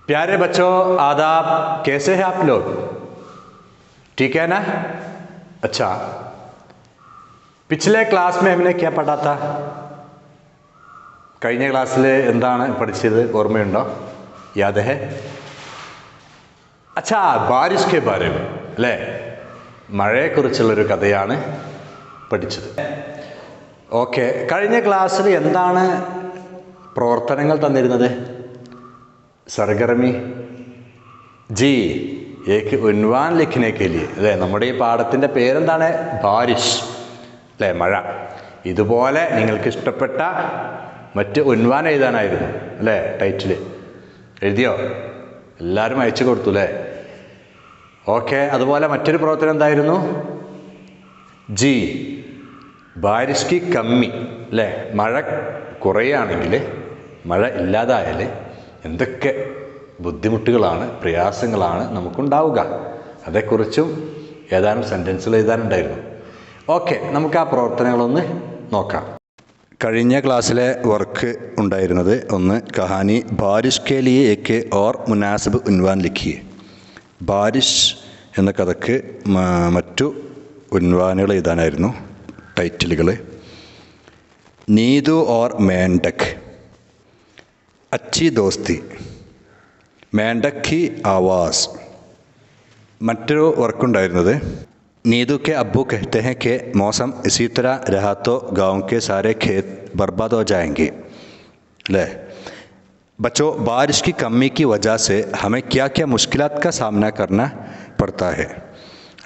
प्यारे बच्चों, आदाब। कैसे हैं आप लोग? ठीक है ना? अच्छा, पिछले क्लास में हमने क्या पढ़ा था? കഴിഞ്ഞ ക്ലാസ്സിൽ എന്താണ് പഠിച്ചത് ഓർമ്മയുണ്ടോ? യാദ് ഹെ? അച്ഛാ, ബാരിഷ് കെ ബാരെ में അല്ലേ? മഴയെക്കുറിച്ചുള്ളൊരു കഥയാണ് പഠിച്ചത്. ഓക്കെ, കഴിഞ്ഞ ക്ലാസ്സിൽ എന്താണ് പ്രവർത്തനങ്ങൾ തന്നിരുന്നത്? सरगर्मी जी एक उन्वान लिखने के लिए അല്ലേ? നമ്മുടെ ഈ പാഠത്തിൻ്റെ പേരെന്താണ്? ബാരിഷ് അല്ലേ? മഴ. ഇതുപോലെ നിങ്ങൾക്ക് ഇഷ്ടപ്പെട്ട മറ്റ് ഉൻവാൻ എഴുതാനായിരുന്നു അല്ലേ? ടൈറ്റിൽ എഴുതിയോ? എല്ലാവരും അയച്ചു കൊടുത്തു അല്ലേ? ഓക്കെ, അതുപോലെ മറ്റൊരു പ്രവർത്തനം എന്തായിരുന്നു? ജി ബാരിഷ് കി കമ്മി അല്ലേ? മഴ കുറയുകയാണെങ്കിൽ, മഴ ഇല്ലാതായാൽ എന്തൊക്കെ ബുദ്ധിമുട്ടുകളാണ്, പ്രയാസങ്ങളാണ് നമുക്കുണ്ടാവുക? അതേക്കുറിച്ചും ഏതാനും സെൻറ്റൻസുകൾ എഴുതാനുണ്ടായിരുന്നു. ഓക്കെ, നമുക്ക് ആ പ്രവർത്തനങ്ങളൊന്ന് നോക്കാം. കഴിഞ്ഞ ക്ലാസ്സിലെ വർക്ക് ഉണ്ടായിരുന്നത് ഒന്ന്, കഹാനി ബാരിഷ് കെ ലിയെ ഏക്ക് ഓർ മുനാസിബ് ഉൻവാൻ ലിഖിയെ. ബാരിഷ് എന്ന കഥക്ക് മറ്റു ഉൻവാനുകൾ എഴുതാനായിരുന്നു, ടൈറ്റിലുകൾ. നീതു ഓർ മേണ്ടക്, अच्छी दोस्ती, मेंढक की आवाज़. മറ്റൊരു വർക്കുണ്ടായിരുന്നത് नीदू के अब्बू कहते हैं कि मौसम इसी तरह रहा तो गांव के सारे खेत बर्बाद हो जाएंगे. ले बच्चों, बारिश की कमी की वजह से हमें क्या क्या मुश्किलात का सामना करना पड़ता है?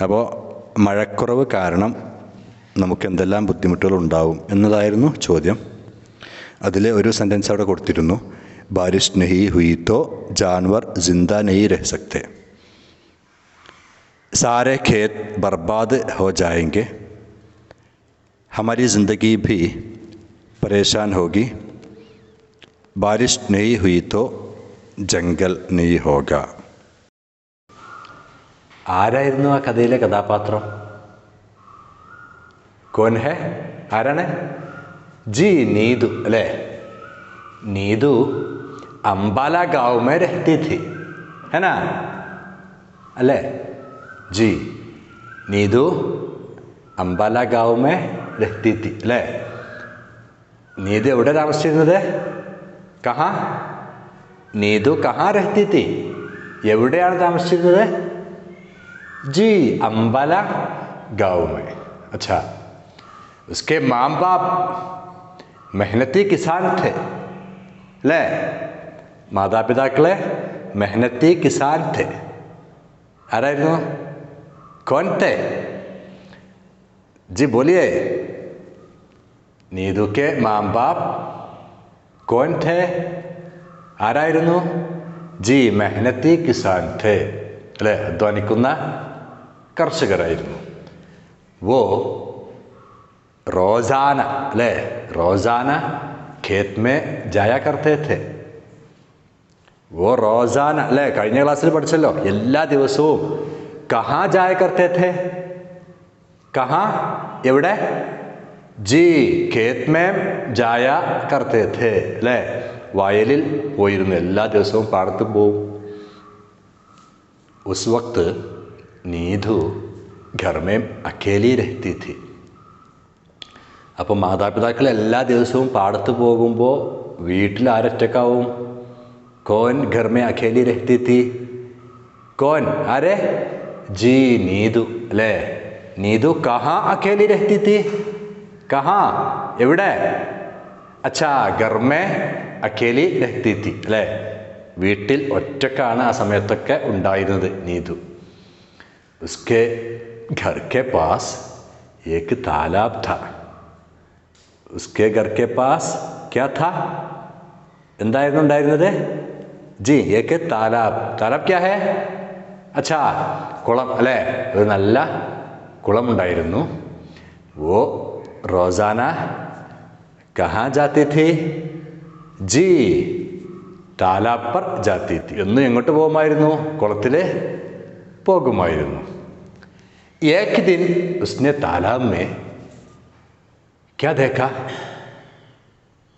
അപ്പോൾ മഴക്കുറവ് കാരണം നമുക്ക് എന്തെല്ലാം ബുദ്ധിമുട്ടുകൾ ഉണ്ടാവും എന്നതായിരുന്നു ചോദ്യം. അതിൽ ഒരു സെൻറ്റൻസ് അവിടെ കൊടുത്തിരുന്നു, बारिश नहीं हुई तो जानवर जिंदा नहीं रह सकते, सारे खेत बर्बाद हो जाएंगे, हमारी ज़िंदगी भी परेशान होगी, बारिश नहीं हुई तो जंगल नहीं होगा. ആരായിരുന്നു ആ കഥയിലെ കഥാപാത്രം? കോൻ ഹെ? ആരാണ്? ജി നീതു അല്ലേ? नीदू अंबाला गांव में रहती थी, है ना? अले जी, नीदू अंबाला गांव में रहती थी अले? नीदू एവിടെ താമസിച്ചിരുന്നത്? कहाँ? नीदू कहाँ रहती थी? എവിടെയാണ് താമസിച്ചിരുന്നത്? जी, अंबाला गांव में. अच्छा, उसके माँ बाप मेहनती किसान थे അല്ലേ? മാതാപിതാക്കളെ മെഹനത്തി കിസാൻ थे. ആരായിരുന്നു? കോൻ थे? ജി ബോലിയേ. നീതു കെ മാം ബാപ്പ് കോൻ थे? ആരായിരുന്നു? ജി മെഹനത്തി കിസാൻ थे അല്ലേ? അധ്വാനിക്കുന്ന കർഷകരായിരുന്നു. വോ रोज़ाना अले रोज़ाना खेत में जाया करते थे. वो रोज़ाना अले കഴിഞ്ഞ ക്ലാസ്സിൽ പഠിച്ചല്ലോ, എല്ലാ ദിവസവും कहाँ जाया करते थे? कहाँ? എവിടെ? जी, खेत में जाया करते थे അല്ലേ? വയലിൽ പോയിരുന്നു, എല്ലാ ദിവസവും പാടത്ത് പോവും. उस वक्त नीधू घर में अकेली रहती थी. അപ്പോൾ മാതാപിതാക്കൾ എല്ലാ ദിവസവും പാടത്ത് പോകുമ്പോൾ വീട്ടിൽ ആരൊറ്റക്കാവും? കോൻ ഘർ മേ അഖേലി രഹ്തി തി? കോൻ? ആരെ? ജി നീതു അല്ലേ? നീതു കഹാ അഖേലി രഹ്തി തി? കഹാ? എവിടെ? അച്ഛാ, ഘർ മേ അഖേലി രഹ്തി തി അല്ലേ? വീട്ടിൽ ഒറ്റക്കാണ് ആ സമയത്തൊക്കെ ഉണ്ടായിരുന്നത് നീതു. ഉസ്കെ ഘർ കെ പാസ് ഏക് താലാബ് ഥാ. उसके घर के पास क्या था? എന്തായിരുന്നു ഉണ്ടായിരുന്നത്? ജി, ഏക്ക് താലാബ്. താലാബ് ക്യാ ഹെ? അച്ഛാ, കുളം അല്ലേ? ഒരു നല്ല കുളമുണ്ടായിരുന്നു. വോ റോസാന കഹാ ജാത്തി ഥി? ജി, താലാബ് പർ ജാത്തി ഥി. എന്നും എങ്ങോട്ട് പോകുമായിരുന്നു? കുളത്തിൽ പോകുമായിരുന്നു. ഏക് ദിൻ ഉസ്നെ താലാബ് മേ ക്യാ ദേഖ?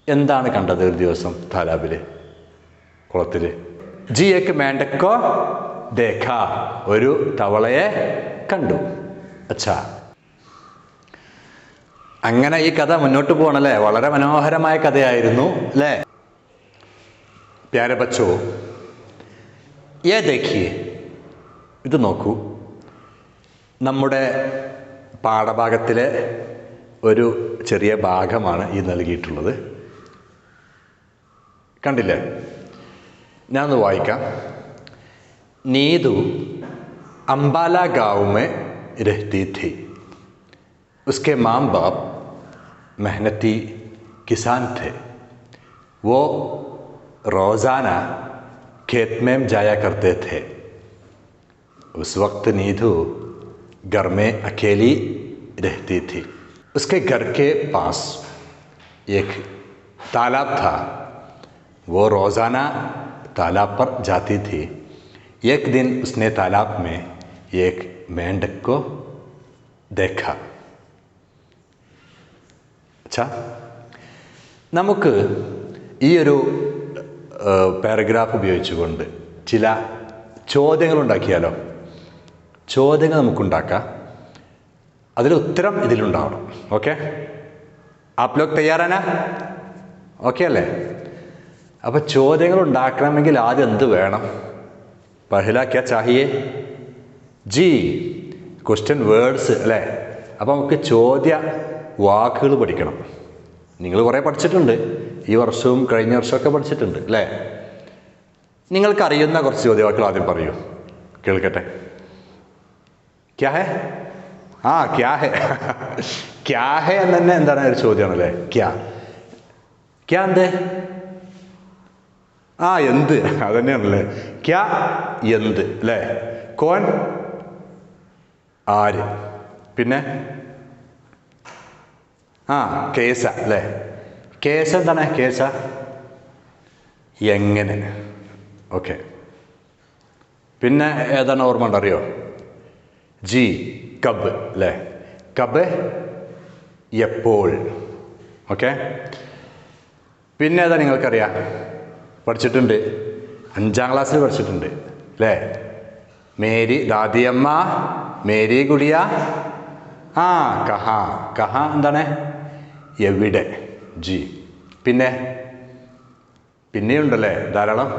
എന്താണ് കണ്ടത് ഒരു ദിവസം താലാബിൽ, കുളത്തിൽ? ജി ഏക് മേണ്ടക്കോ ദേഖ, ഒരു തവളയെ കണ്ടു. അച്ഛാ, അങ്ങനെ ഈ കഥ മുന്നോട്ട് പോകണല്ലേ. വളരെ മനോഹരമായ കഥയായിരുന്നു അല്ലേ. പ്യാരെ ബച്ചോ, യേ ദേഖിയേ, ഇത് നോക്കൂ. നമ്മുടെ പാഠഭാഗത്തിലെ ഒരു ചെറിയ ഭാഗമാണ് ഈ നൽകിയിട്ടുള്ളത്. കണ്ടില്ലേ? ഞാനൊന്ന് വായിക്കാം. നീതു അംബാല गांव में रहती थी. उसके माँ बाप मेहनती किसान थे. वो रोज़ाना खेत में जाया करते थे. उस वक्त नीधु घर में अकेली रहती थी. उसके घर के पास एक तालाब था. वो रोज़ाना तालाब पर जाती थी. एक दिन उसने तालाब में एक मेंढक को देखा. अच्छा, നമുക്ക് ഈ ഒരു പാരഗ്രാഫ് ഉപയോഗിച്ചുകൊണ്ട് ചില ചോദ്യങ്ങൾ ഉണ്ടാക്കിയാലോ? ചോദ്യങ്ങൾ നമുക്കുണ്ടാക്കാം, അതിൽ ഉത്തരം ഇതിലുണ്ടാവണം. ഓക്കെ, ആപ് ലോഗ് തയ്യാറാനാ? ഓക്കെ അല്ലേ? അപ്പോൾ ചോദ്യങ്ങൾ ഉണ്ടാക്കണമെങ്കിൽ ആദ്യം എന്ത് വേണം? പഹല ക്യാ ചാഹിയേ? ജി, ക്വസ്റ്റ്യൻ വേർഡ്സ് അല്ലേ. അപ്പോൾ നമുക്ക് ചോദ്യ വാക്കുകൾ പഠിക്കണം. നിങ്ങൾ കുറേ പഠിച്ചിട്ടുണ്ട്, ഈ വർഷവും കഴിഞ്ഞ വർഷമൊക്കെ പഠിച്ചിട്ടുണ്ട് അല്ലേ. നിങ്ങൾക്കറിയുന്ന കുറച്ച് ചോദ്യവാക്കുകൾ ആദ്യം പറയൂ, കേൾക്കട്ടെ. ക്യാ ഹേ? ആ, ക്യാ ഹേ. ക്യാ ഹേ എന്ന് തന്നെ എന്താണ് ഒരു ചോദ്യമാണല്ലേ. ക്യാ ക്യാ എന്തേ? ആ, എന്ത്, അതന്നെയാണല്ലേ. ക്യാ, എന്ത് അല്ലേ. കോൻ, ആര്. പിന്നെ ആ, കേസ അല്ലേ. കേസ എന്താണ്? കേസ എങ്ങനെ. ഓക്കെ, പിന്നെ ഏതാണ് ഓർമ്മ ഉണ്ടറിയോ? ജി, കബ് അല്ലേ. കബ്, എപ്പോൾ. ഓക്കെ, പിന്നെ ഏതാ നിങ്ങൾക്കറിയാം? പഠിച്ചിട്ടുണ്ട്, 5ാം ക്ലാസ്സിൽ പഠിച്ചിട്ടുണ്ട് അല്ലേ. മേരി ദാദിയമ്മ, മേരി ഗുഡിയ. ആ, കഹ. കഹ എന്താണ്? എവിടെ. ജി. പിന്നെയുണ്ടല്ലേ ധാരാളം.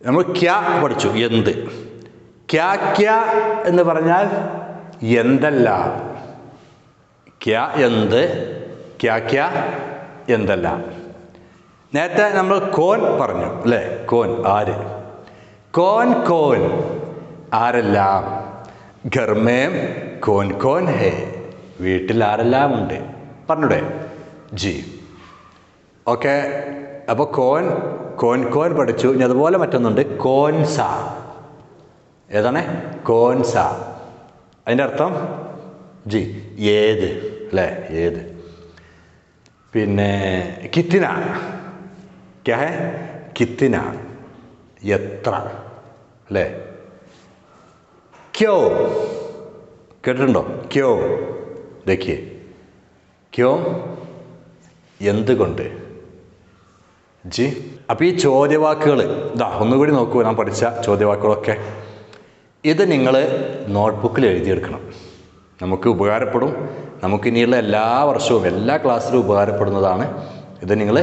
നമ്മൾ ക്യാ പഠിച്ചു, എന്ത്. ക്യാ ക്യാ എന്ന് പറഞ്ഞാൽ എന്തല്ല. ക്യാ എന്ത്, ക്യാ ക്യാ എന്തല്ല. നേരത്തെ നമ്മൾ കോൻ പറഞ്ഞു അല്ലേ. കോൻ, ആര്. കോൻ കോൻ, ആരെല്ലാം. ഘർമേം കോൻ കോൻ ഹേ, വീട്ടിൽ ആരെല്ലാം ഉണ്ട്. പറഞ്ഞൂടെ? ജി. ഓക്കെ, അപ്പോൾ കോൻ കോൻ കോൻ പഠിച്ചു. ഇനി അതുപോലെ മറ്റൊന്നുണ്ട്, കോൻസ. ഏതാണ്? കോൻസ. അതിൻ്റെ അർത്ഥം ജി, ഏത് അല്ലേ. ഏത്. പിന്നെ കിത്തിന. ക്യാ ഹേ? കിത്തിന, എത്ര അല്ലേ. ക്യോ, കേട്ടിട്ടുണ്ടോ? ക്യോ, ദേഖിയേ. ക്യോ, എന്തുകൊണ്ട്. ജി. അപ്പോൾ ഈ ചോദ്യവാക്കുകൾ ഇതാ ഒന്നുകൂടി നോക്കൂ. ഞാൻ പഠിച്ച ചോദ്യവാക്കുകളൊക്കെ ഇത് നിങ്ങൾ നോട്ട്ബുക്കിൽ എഴുതിയെടുക്കണം. നമുക്ക് ഉപകാരപ്പെടും. നമുക്കിനിയുള്ള എല്ലാ വർഷവും എല്ലാ ക്ലാസ്സിലും ഉപകാരപ്പെടുന്നതാണ്. ഇത് നിങ്ങൾ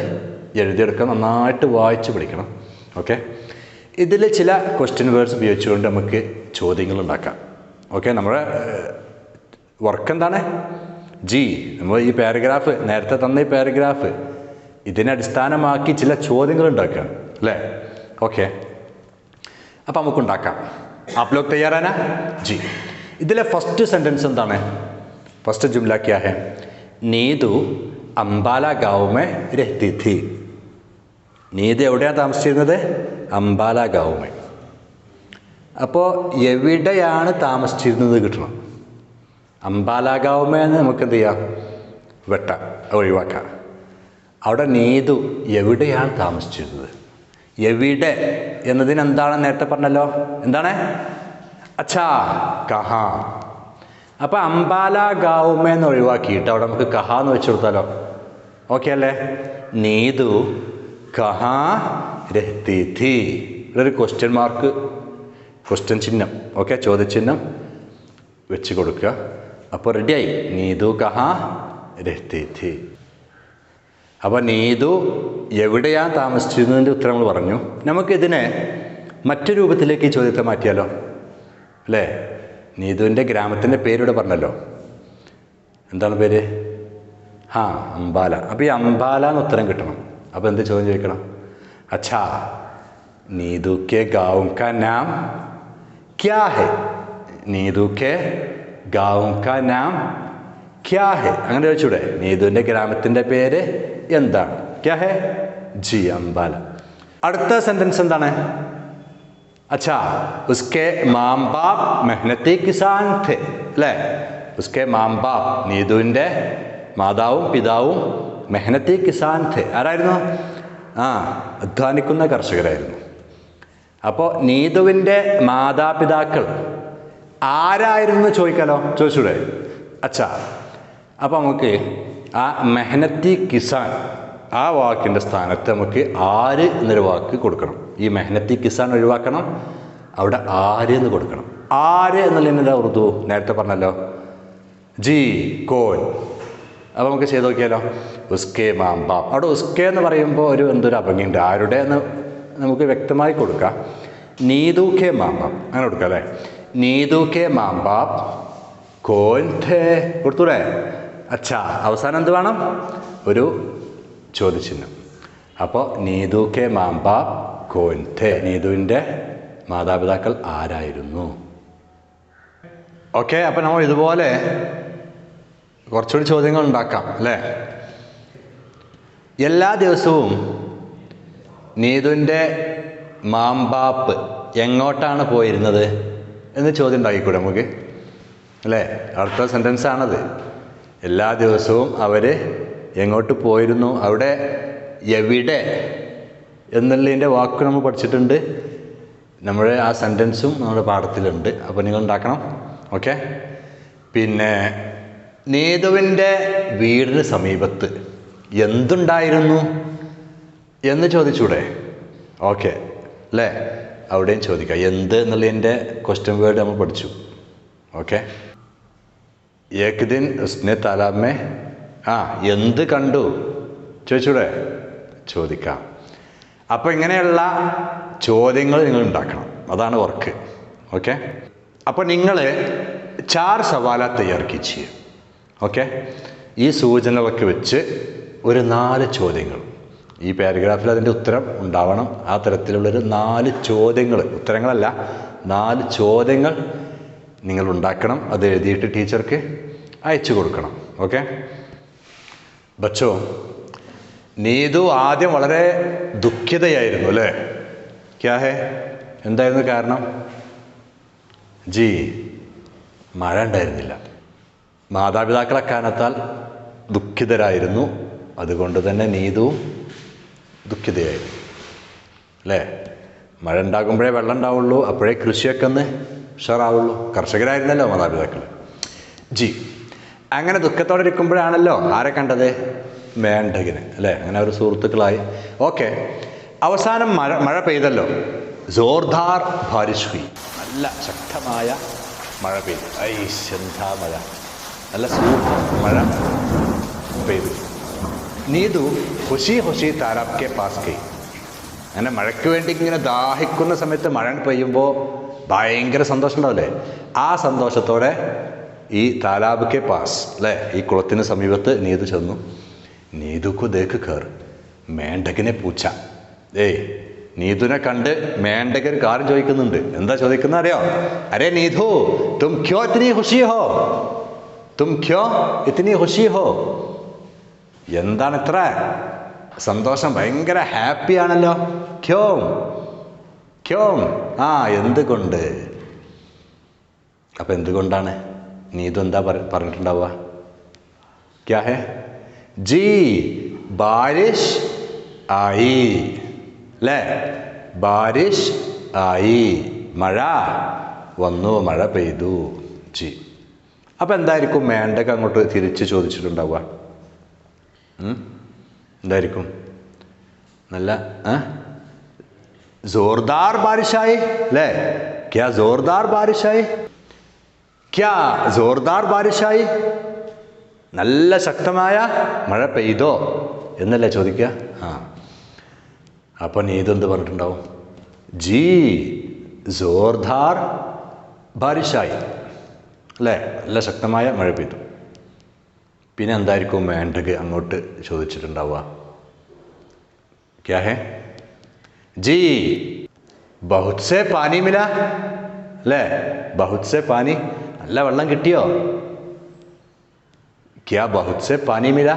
എഴുതിയെടുക്കാൻ നന്നായിട്ട് വായിച്ച് പഠിക്കണം. ഓക്കെ, ഇതിൽ ചില ക്വസ്റ്റ്യൻ വേർഡ്സ് ഉപയോഗിച്ചുകൊണ്ട് നമുക്ക് ചോദ്യങ്ങൾ ഉണ്ടാക്കാം. ഓക്കെ, നമ്മുടെ വർക്ക് എന്താണ്? ജി, നമ്മൾ ഈ പാരഗ്രാഫ്, നേരത്തെ തന്ന ഈ പാരഗ്രാഫ് ഇതിനെ അടിസ്ഥാനമാക്കി ചില ചോദ്യങ്ങൾ ഉണ്ടാക്കുകയാണ് അല്ലേ. ഓക്കെ, അപ്പം നമുക്കുണ്ടാക്കാം. ആപ് ലോഗ് തയ്യാറാനാ? ജി. ഇതിലെ ഫസ്റ്റ് സെൻറ്റൻസ് എന്താണ്? ഫസ്റ്റ് ജുംല ക്യാ ഹേ? നീതു അംബാല ഗാവ് മേ രഹ്തി ഥി. നീതു എവിടെയാണ് താമസിച്ചിരുന്നത്? അംബാല ഗാവ് മേ. അപ്പോൾ എവിടെയാണ് താമസിച്ചിരുന്നത് കിട്ടണം. അംബാല ഗാവ് മേ എന്ന് നമുക്ക് എന്ത് ചെയ്യാം? ഒഴിവാക്കാം. അവിടെ നീതു എവിടെയാണ് താമസിച്ചിരുന്നത്. എവിടെ എന്നതിന് എന്താണ് നേരത്തെ പറഞ്ഞല്ലോ. എന്താണ്? അച്ഛാ, കഹ. അപ്പം അംബാല ഗാവ് മേ എന്ന് ഒഴിവാക്കിയിട്ട് അവിടെ നമുക്ക് കഹ എന്ന് വെച്ച് കൊടുത്താലോ? ഓക്കെ അല്ലേ. നീതു കഹാ രഹ്തി ഥി. ഇവിടെ ഒരു ക്വസ്റ്റ്യൻ മാർക്ക്, ക്വസ്റ്റ്യൻ ചിഹ്നം, ഓക്കെ, ചോദ്യചിഹ്നം വെച്ച് കൊടുക്കുക. അപ്പോൾ റെഡിയായി. നീതു കഹാ രഹ്തി ഥി. അപ്പോൾ നീതു എവിടെയാണ് താമസിച്ചിരുന്നതിൻ്റെ ഉത്തരം നമ്മൾ പറഞ്ഞു. നമുക്കിതിനെ മറ്റു രൂപത്തിലേക്ക് ഈ ചോദ്യത്തെ മാറ്റിയാലോ, അല്ലേ? നീതുവിൻ്റെ ഗ്രാമത്തിൻ്റെ പേരിവിടെ പറഞ്ഞല്ലോ. എന്താണ് പേര്? അംബാല. അപ്പോൾ ഈ അംബാല എന്ന് ഉത്തരം കിട്ടണം. അപ്പോൾ എന്ത് ചോദ്യം ചോദിക്കണം? അച്ഛാ നീതു കെ ഗാവും കാ നാം ക്യാ ഹെ? നീതു കെ ഗാവും കാ നാം ക്യാ ഹെ? അങ്ങനെ ചോദിച്ചൂടെ? നീതുവിൻ്റെ ഗ്രാമത്തിൻ്റെ പേര് എന്താണ്? ക്യാ ഹെ? ജി അംബാല. അടുത്ത സെൻറ്റൻസ് എന്താണ്? अच्छा उसके माँ बाप मेहनती किसान थे, അല്ലേ? उसके माँ बाप, നീതുവിൻ്റെ മാതാവും പിതാവും മെഹനത്തി കിസാൻ थे. ആരായിരുന്നു? അധ്വാനിക്കുന്ന കർഷകരായിരുന്നു. അപ്പോൾ നീതുവിൻ്റെ മാതാപിതാക്കൾ ആരായിരുന്നു ചോദിക്കാലോ, ചോദിച്ചൂടെ? അച്ഛാ, അപ്പോൾ നമുക്ക് ആ മെഹനത്തി കിസാൻ ആ വാക്കിൻ്റെ സ്ഥാനത്ത് നമുക്ക് ആര് എന്നൊരു വാക്ക് കൊടുക്കണം. ഈ മെഹനത്തി കിസാൻ ഒഴിവാക്കണം, അവിടെ ആര് എന്ന് കൊടുക്കണം. ആര് എന്നുള്ളതിൻ്റെ ഉറുദു നേരത്തെ പറഞ്ഞല്ലോ, ജി കോൻ. അപ്പോൾ നമുക്ക് ചെയ്ത് നോക്കിയാലോ. ഉസ്കെ മാം ബാപ്പ്. അവിടെ ഉസ്കെ എന്ന് പറയുമ്പോൾ എന്തൊരു അഭംഗിയുണ്ട്. ആരുടെ എന്ന് നമുക്ക് വ്യക്തമായി കൊടുക്കാം. നീതു കെ മാം ബാപ്പ് അങ്ങനെ കൊടുക്കാം, അല്ലേ? നീതു കെ മാം ബാപ്പ് കോൻ ഥേ കൊടുത്തൂടെ? അച്ഛാ, അവസാനം എന്ത് വേണം? ഒരു ചോദ്യചിഹ്നം. അപ്പോൾ നീതു കെ മാം ബാപ്പ് കോൻ ഥേ, നീതുവിൻ്റെ മാതാപിതാക്കൾ ആരായിരുന്നു? ഓക്കെ. അപ്പം നമ്മൾ ഇതുപോലെ കുറച്ചുകൂടി ചോദ്യങ്ങൾ ഉണ്ടാക്കാം, അല്ലേ? എല്ലാ ദിവസവും നീതുവിൻ്റെ മാംബാപ്പ് എങ്ങോട്ടാണ് പോയിരുന്നത് എന്ന് ചോദ്യം ഉണ്ടാക്കിക്കൂടെ നമുക്ക്, അല്ലേ? അടുത്ത സെൻറ്റൻസ് ആണത്. എല്ലാ ദിവസവും അവർ എങ്ങോട്ട് പോയിരുന്നു, അവിടെ എവിടെ എന്നുള്ളതിൻ്റെ വാക്ക് നമ്മൾ പഠിച്ചിട്ടുണ്ട്. നമ്മുടെ ആ സെൻറ്റൻസും നമ്മുടെ പാഠത്തിലുണ്ട്. അപ്പോൾ നിങ്ങൾ ഉണ്ടാക്കണം, ഓക്കെ. പിന്നെ നീതുവിൻ്റെ വീടിന് സമീപത്ത് എന്തുണ്ടായിരുന്നു എന്ന് ചോദിച്ചൂടെ? ഓക്കെ, അല്ലേ? അവിടെയും ചോദിക്കാം. എന്ത് എന്നുള്ളതിൻ്റെ ക്വസ്റ്റ്യൻ വേർഡ് നമ്മൾ പഠിച്ചു, ഓക്കെ. ഏക് ദിൻ ഉസ്നെ താലാബ് മേ എന്ത് കണ്ടു ചോദിച്ചൂടെ? ചോദിക്കാം. അപ്പോൾ ഇങ്ങനെയുള്ള ചോദ്യങ്ങൾ നിങ്ങൾ ഉണ്ടാക്കണം. അതാണ് വർക്ക്, ഓക്കെ. അപ്പോൾ നിങ്ങൾ 4 സവാല തയ്യാർ കീജിയെ, ഓക്കെ. ഈ സൂചനകളൊക്കെ വെച്ച് ഒരു 4 ചോദ്യങ്ങൾ ഈ പാരഗ്രാഫിൽ അതിൻ്റെ ഉത്തരം ഉണ്ടാവണം. ആ തരത്തിലുള്ളൊരു 4 ചോദ്യങ്ങൾ, ഉത്തരങ്ങളല്ല, 4 ചോദ്യങ്ങൾ നിങ്ങൾ ഉണ്ടാക്കണം. അത് എഴുതിയിട്ട് ടീച്ചർക്ക് അയച്ചു കൊടുക്കണം, ഓക്കെ. ബച്ചോ, നീതു ആദ്യം വളരെ ദുഃഖിതയായിരുന്നു, അല്ലേ? ക്യാ ഹേ? എന്തായിരുന്നു കാരണം? ജി മഴ ഉണ്ടായിരുന്നില്ല. മാതാപിതാക്കൾ അക്കാരണത്താൽ ദുഃഖിതരായിരുന്നു. അതുകൊണ്ട് തന്നെ നീതുവും ദുഃഖിതയായിരുന്നു, അല്ലേ? മഴ ഉണ്ടാകുമ്പോഴേ വെള്ളം ഉണ്ടാവുള്ളൂ, അപ്പോഴേ കൃഷിയൊക്കെ ഒന്ന് ഉഷാറാവുള്ളൂ. കർഷകരായിരുന്നല്ലോ മാതാപിതാക്കൾ. ജി അങ്ങനെ ദുഃഖത്തോടെ ഇരിക്കുമ്പോഴാണല്ലോ ആരെ കണ്ടത്? മേണ്ടകന്, അല്ലേ? അങ്ങനെ അവർ സുഹൃത്തുക്കളായി. ഓക്കെ. അവസാനം മഴ പെയ്തല്ലോ. ജോർദാർ ബാരിഷ് ഹുയി, നല്ല ശക്തമായ മഴ പെയ്തു. എന്താ മഴ, നല്ല സൂപ്പർ മഴ പെയ്തു. നീതു ഹുഷി ഹുഷി താലാബ് കെ പാസ് ഗയി. അങ്ങനെ മഴയ്ക്ക് വേണ്ടി ഇങ്ങനെ ദാഹിക്കുന്ന സമയത്ത് മഴ പെയ്യുമ്പോൾ ഭയങ്കര സന്തോഷം ഉണ്ടാവില്ലേ? ആ സന്തോഷത്തോടെ ഈ താലാബ് കെ പാസ്, അല്ലേ, ഈ കുളത്തിന് സമീപത്ത് നീതു ചെന്നു. നീതുക്കു ദേക്ക് കയർ മേണ്ടകനെ പൂച്ച. നീതുവിനെ കണ്ട് മേണ്ടകൻ കാര്യം ചോദിക്കുന്നുണ്ട്. എന്താ ചോദിക്കുന്ന അറിയോ? അരേ നീതു, തും ക്യോ ഇത്നി ഖുഷി ഹോ? തും ക്യോ ഇത്നി ഖുഷി ഹോ? എന്താണ് ഇത്ര സന്തോഷം? ഭയങ്കര ഹാപ്പിയാണല്ലോ. ക്യോം ക്യോം? എന്തുകൊണ്ട്? അപ്പം എന്തുകൊണ്ടാണ്? നീതു എന്താ പറഞ്ഞിട്ടുണ്ടാവുക? ക്യാ ഹേ? ജി ബാരിഷ് ആയി, അല്ലേ? ബാരിഷ് ആയി, മഴ വന്നു, മഴ പെയ്തു. ജി. അപ്പം എന്തായിരിക്കും മേണ്ടക അങ്ങോട്ട് തിരിച്ച് ചോദിച്ചിട്ടുണ്ടാവുക? എന്തായിരിക്കും? നല്ല जोरदार बारिश आई ले क्या जोरदार बारिश आई क्या जोरदार बारिश आई നല്ല ശക്തമായ മഴ പെയ്തോ എന്നല്ലേ ചോദിക്കുക. അപ്പോൾ നീതു എന്ത് പറഞ്ഞിട്ടുണ്ടാവും? ജി ജോർദാർ ബാരിഷായി അല്ലേ, നല്ല ശക്തമായ മഴ പെയ്തു. പിന്നെ എന്തായിരിക്കും മേണ്ടക് അങ്ങോട്ട് ചോദിച്ചിട്ടുണ്ടാവുക? ക്യാ ഹേ ജി ബഹുത് സേ പാനി മില അല്ലേ, ബഹുത് സേ പാനി നല്ല വെള്ളം കിട്ടിയോ? ക്യാ ബഹുത് സേ പാനി മില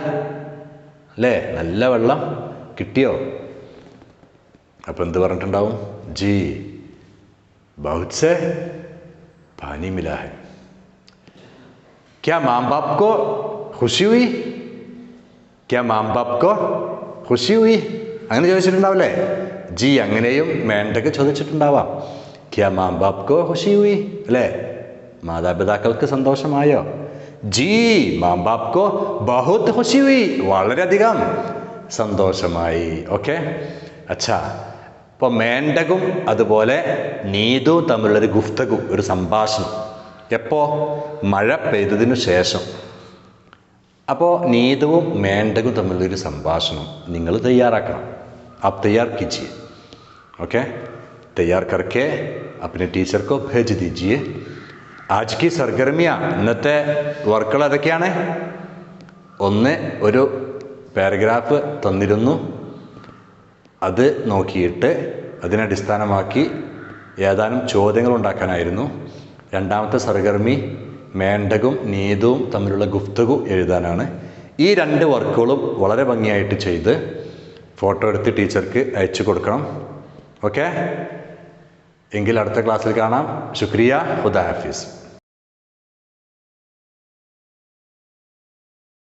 അല്ലേ, നല്ല വെള്ളം കിട്ടിയോ? അപ്പോൾ എന്ത് പറഞ്ഞിട്ടുണ്ടാവും? ജി ബഹുത് സേ പാനി മില ഹൈ. ക്യാ മാം ബാപ് കോ ഖുഷി ഹുയി, ക്യാ മാം ബാപ് കോ ഖുഷി ഹുയി അങ്ങനെ ചോദിച്ചിട്ടുണ്ടാവില്ലേ? ജി അങ്ങനെയും മേണ്ടക്ക് ചോദിച്ചിട്ടുണ്ടാവാം. ക്യാ മാം ബാപ് കോ ഖുഷി ഹുയി അല്ലേ, മാതാപിതാക്കൾക്ക് സന്തോഷമായോ? ജി മാം ബാപ് കോ ബഹുത് ഖുഷി ഹുയി വളരെയധികം സന്തോഷമായി. ഓക്കെ, അച്ഛാ. അപ്പോൾ മേണ്ടകും അതുപോലെ നീതുവും തമ്മിലുള്ളൊരു ഗുഫ്തഗു, ഒരു സംഭാഷണം. എപ്പോ? മഴ പെയ്തതിനു ശേഷം. അപ്പോൾ നീതുവും മേണ്ടകും തമ്മിലുള്ളൊരു സംഭാഷണം നിങ്ങൾ തയ്യാറാക്കണം. आप तैयार कीजिए. ओके, तैयार करके अपने टीचर को भेज दीजिए. आज की सरगर्मियाँ ഇന്നത്തെ വർക്കുകൾ ഏതൊക്കെയാണ്? ഒന്ന്, ഒരു പാരഗ്രാഫ് തന്നിരുന്നു, അത് നോക്കിയിട്ട് അതിനടിസ്ഥാനമാക്കി ഏതാനും ചോദ്യങ്ങൾ ഉണ്ടാക്കാനായിരുന്നു. രണ്ടാമത്തെ സർഗർമി മേണ്ടകും നീതുവും തമ്മിലുള്ള ഗുഫ്തഗു എഴുതാനാണ്. ഈ രണ്ട് വർക്കുകളും വളരെ ഭംഗിയായിട്ട് ചെയ്ത് ഫോട്ടോ എടുത്ത് ടീച്ചർക്ക് അയച്ചു കൊടുക്കണം. ഓക്കെ, എങ്കിൽ അടുത്ത ക്ലാസ്സിൽ കാണാം. ശുക്രിയ. ഖുദാ ഹാഫിസ്.